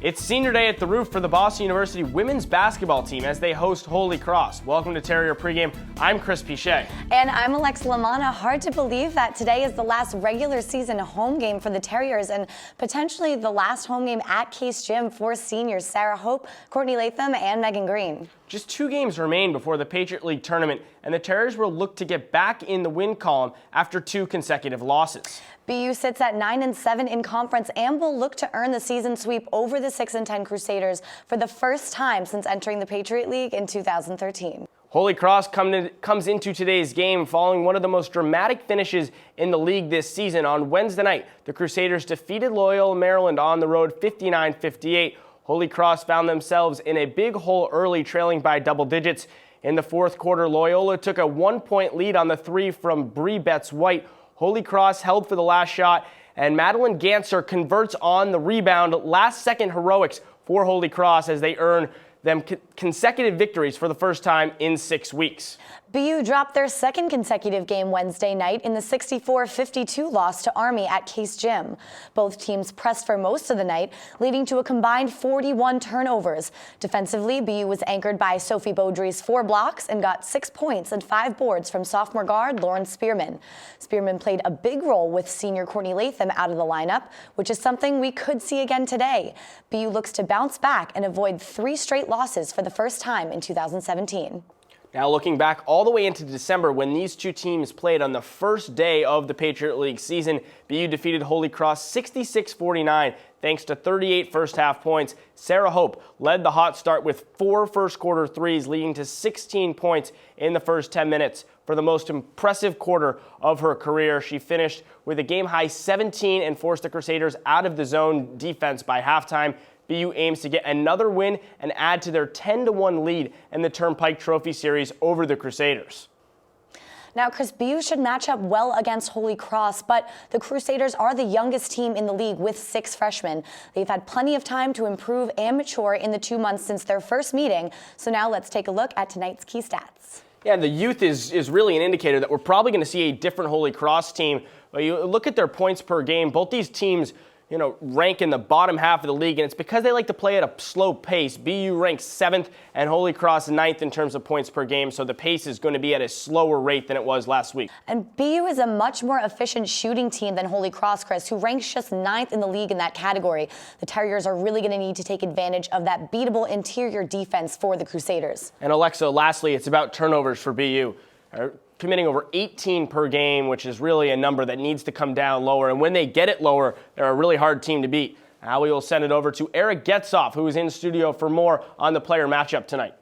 It's senior day at the Roof for the Boston University women's basketball team as they host Holy Cross. Welcome to Terrier Pregame. I'm Chris Pichet. And I'm Alexa Lamanna. Hard to believe that today is the last regular season home game for the Terriers and potentially the last home game at Case Gym for seniors Sarah Hope, Courtney Latham, and Megan Green. Just 2 games remain before the Patriot League tournament, and the Terriers will look to get back in the win column after 2 consecutive losses. BU sits at 9-7 in conference and will look to earn the season sweep over the 6-10 Crusaders for the first time since entering the Patriot League in 2013. Holy Cross comes into today's game following one of the most dramatic finishes in the league this season. On Wednesday night, the Crusaders defeated Loyola Maryland on the road 59-58. Holy Cross found themselves in a big hole early, trailing by double digits. In the fourth quarter, Loyola took a 1-point lead on the 3 from Bree Betts-White. Holy Cross held for the last shot, and Madeline Ganser converts on the rebound. Last-second heroics for Holy Cross as they earn them consecutive victories for the first time in 6 weeks. BU dropped their second consecutive game Wednesday night in the 64-52 loss to Army at Case Gym. Both teams pressed for most of the night, leading to a combined 41 turnovers. Defensively, BU was anchored by Sophie Beaudry's 4 blocks and got 6 points and 5 boards from sophomore guard Lauren Spearman. Spearman played a big role with senior Courtney Latham out of the lineup, which is something we could see again today. BU looks to bounce back and avoid 3 straight losses for the first time in 2017. Now looking back all the way into December when these 2 teams played on the first day of the Patriot League season, BU defeated Holy Cross 66-49 thanks to 38 first-half points. Sarah Hope led the hot start with 4 first-quarter threes, leading to 16 points in the first 10 minutes. For the most impressive quarter of her career, she finished with a game-high 17 and forced the Crusaders out of the zone defense by halftime. BU aims to get another win and add to their 10-1 lead in the Turnpike Trophy Series over the Crusaders. Now, Chris, BU should match up well against Holy Cross, but the Crusaders are the youngest team in the league with 6 freshmen. They've had plenty of time to improve and mature in the 2 months since their first meeting. So now let's take a look at tonight's key stats. Yeah, the youth is really an indicator that we're probably going to see a different Holy Cross team. But you look at their points per game, both these teams rank in the bottom half of the league, and it's because they like to play at a slow pace. BU ranks 7th and Holy Cross 9th in terms of points per game, so the pace is going to be at a slower rate than it was last week. And BU is a much more efficient shooting team than Holy Cross, Chris, who ranks just 9th in the league in that category. The Terriers are really going to need to take advantage of that beatable interior defense for the Crusaders. And Alexa, lastly, it's about turnovers for BU. Committing over 18 per game, which is really a number that needs to come down lower. And when they get it lower, they're a really hard team to beat. Now we will send it over to Eric Getzoff, who is in studio for more on the player matchup tonight.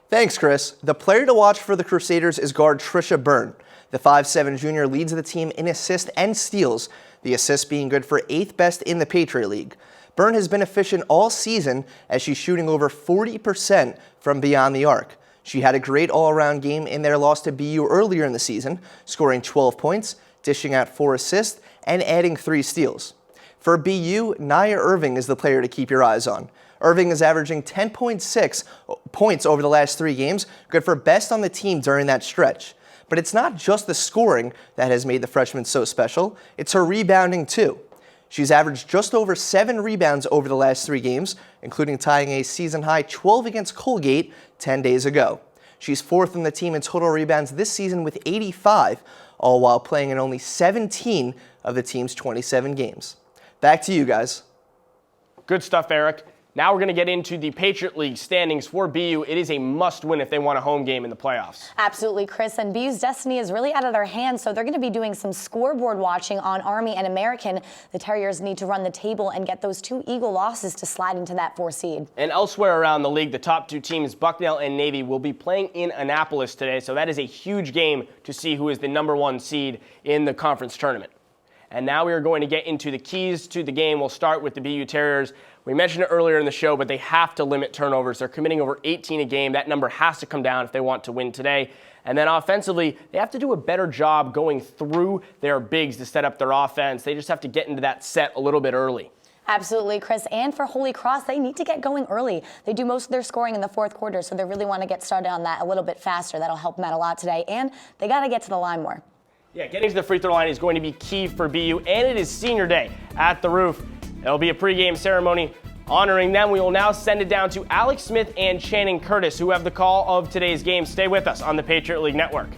Thanks, Chris. The player to watch for the Crusaders is guard Trisha Byrne. The 5'7" junior leads the team in assists and steals, the assists being good for 8th best in the Patriot League. Byrne has been efficient all season as she's shooting over 40% from beyond the arc. She had a great all-around game in their loss to BU earlier in the season, scoring 12 points, dishing out 4 assists, and adding 3 steals. For BU, Nia Irving is the player to keep your eyes on. Irving is averaging 10.6 points over the last 3 games, good for best on the team during that stretch. But it's not just the scoring that has made the freshman so special, it's her rebounding too. She's averaged just over 7 rebounds over the last 3 games, including tying a season-high 12 against Colgate 10 days ago. She's 4th in the team in total rebounds this season with 85, all while playing in only 17 of the team's 27 games. Back to you guys. Good stuff, Eric. Now we're going to get into the Patriot League standings for BU. It is a must-win if they want a home game in the playoffs. Absolutely, Chris. And BU's destiny is really out of their hands, so they're going to be doing some scoreboard watching on Army and American. The Terriers need to run the table and get those 2 Eagle losses to slide into that 4 seed. And elsewhere around the league, the top 2 teams, Bucknell and Navy, will be playing in Annapolis today, so that is a huge game to see who is the number 1 seed in the conference tournament. And now we are going to get into the keys to the game. We'll start with the BU Terriers. We mentioned it earlier in the show, but they have to limit turnovers. They're committing over 18 a game. That number has to come down if they want to win today. And then offensively, they have to do a better job going through their bigs to set up their offense. They just have to get into that set a little bit early. Absolutely, Chris. And for Holy Cross, they need to get going early. They do most of their scoring in the 4th quarter, so they really want to get started on that a little bit faster. That'll help them out a lot today. And they got to get to the line more. Yeah, getting to the free throw line is going to be key for BU, and it is senior day at the Roof. There'll be a pregame ceremony Honoring them, we will now send it down to Alex Smith and Channing Curtis, who have the call of today's game. Stay with us on the Patriot League Network.